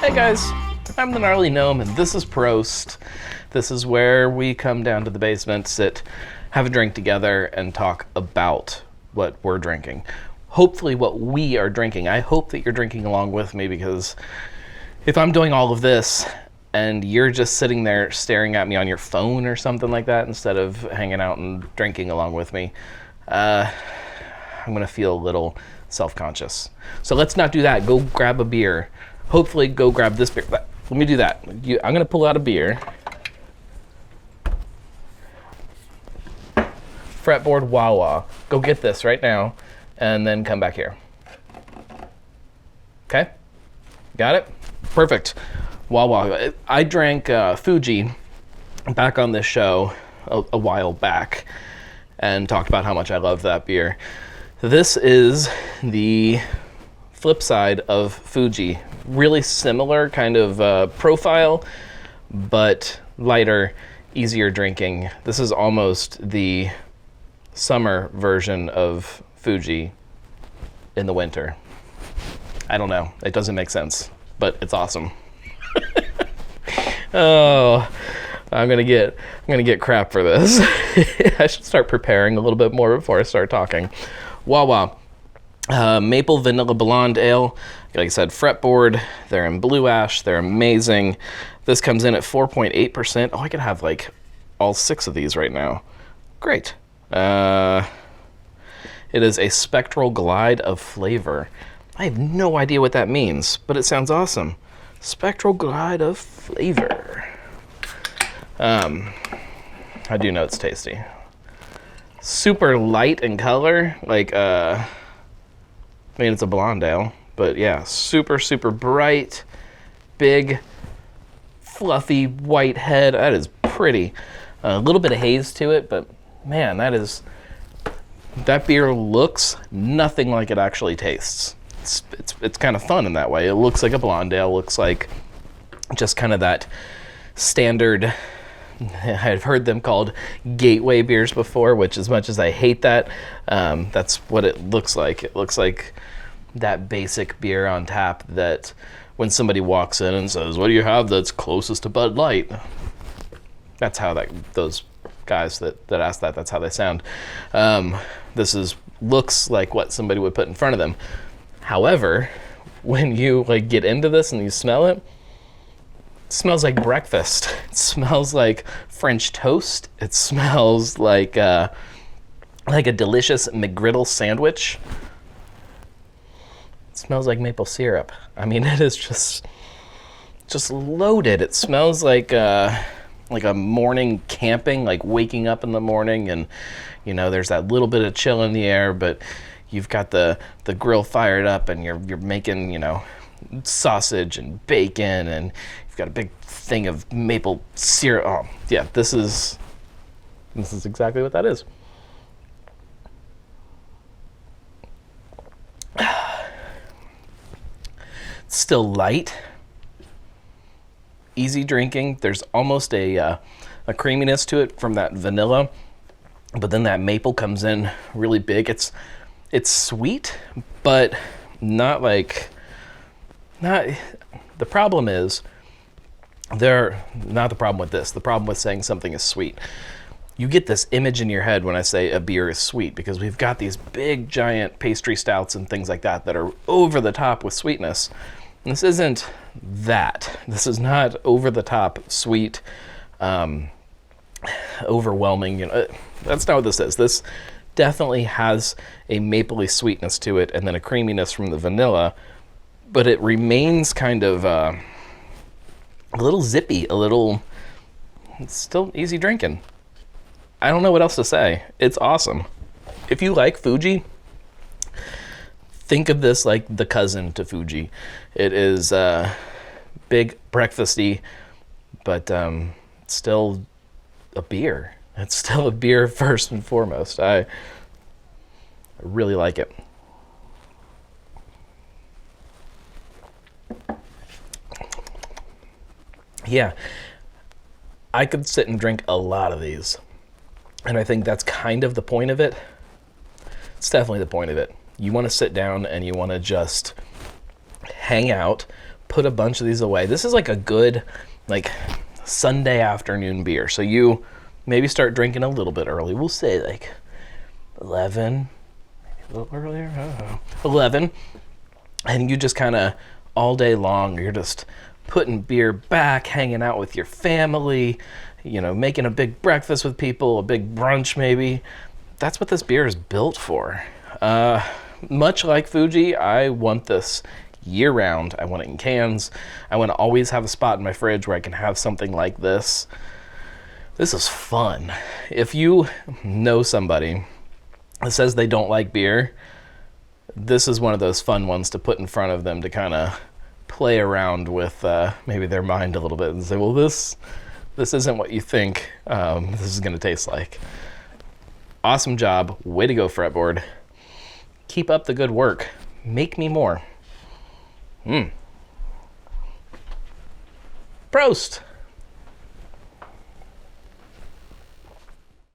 Hey guys, I'm the Gnarly Gnome and this is Prost. This is where we come down to the basement, sit, have a drink together, and talk about what we're drinking. Hopefully what we are drinking. I hope that you're drinking along with me, because if I'm doing all of this and you're just sitting there staring at me on your phone or something like that instead of hanging out and drinking along with me, I'm gonna feel a little self-conscious. So let's not do that. Go grab a beer. Hopefully go grab this beer. Let me do that. I'm gonna pull out a beer. Fretboard Wawa. Go get this right now and then come back here. Okay? Got it? Perfect. Wawa. I drank Fugee back on this show a while back and talked about how much I love that beer. This is the flip side of Fugee. Really similar kind of profile, but lighter, easier drinking. This is almost the summer version of Fugee in the winter. I don't know. It doesn't make sense, but it's awesome. Oh, I'm gonna get crap for this. I should start preparing a little bit more before I start talking. Wawa. Maple Vanilla Blonde Ale. Like I said, Fretboard. They're in Blue Ash. They're amazing. This comes in at 4.8%. Oh, I could have like all 6 of these right now. Great. It is a spectral glide of flavor. I have no idea what that means, but it sounds awesome. Spectral glide of flavor. I do know it's tasty. Super light in color, like I mean, it's a blonde ale, but yeah, super, super bright, big, fluffy white head. That is pretty. A little bit of haze to it, but man, that beer looks nothing like it actually tastes. It's kind of fun in that way. It looks like a blonde ale, looks like just kind of that standard. I've heard them called gateway beers before, which, as much as I hate that, that's what it looks like. It looks like that basic beer on tap that when somebody walks in and says, "What do you have that's closest to Bud Light?" That's how those guys that ask that's how they sound. This looks like what somebody would put in front of them. However, when you get into this and you smell it, it smells like breakfast. It smells like French toast. It smells like a delicious McGriddle sandwich. It smells like maple syrup. I mean, it is just loaded. It smells like a morning camping, like waking up in the morning and, there's that little bit of chill in the air, but you've got the grill fired up and you're making, sausage and bacon, and you've got a big thing of maple syrup. Oh, yeah, this is exactly what that is. It's still light, easy drinking. There's almost a creaminess to it from that vanilla, but then that maple comes in really big. It's sweet, but not. The problem is, not the problem with this. The problem with saying something is sweet. You get this image in your head when I say a beer is sweet, because we've got these big giant pastry stouts and things like that are over the top with sweetness. And this isn't that. This is not over the top sweet, overwhelming. That's not what this is. This definitely has a mapley sweetness to it and then a creaminess from the vanilla, but it remains kind of a little zippy, it's still easy drinking. I don't know what else to say. It's awesome. If you like Fugee, think of this like the cousin to Fugee. It is big, breakfasty, but still a beer. It's still a beer first and foremost. I really like it. Yeah, I could sit and drink a lot of these. And I think that's kind of the point of it. It's definitely the point of it. You want to sit down and you want to just hang out, put a bunch of these away. This is like a good, like, Sunday afternoon beer. So you maybe start drinking a little bit early. We'll say like 11, maybe a little earlier, I don't know, 11. And you just kind of all day long, you're just putting beer back, hanging out with your family, you know, making a big breakfast with people, a big brunch maybe. That's what this beer is built for. Much like Fugee, I want this year round. I want it in cans. I want to always have a spot in my fridge where I can have something like this. This is fun. If you know somebody that says they don't like beer, this is one of those fun ones to put in front of them to kind of play around with maybe their mind a little bit and say, well, this isn't what you think this is going to taste like. Awesome job. Way to go, Fretboard. Keep up the good work. Make me more. Prost!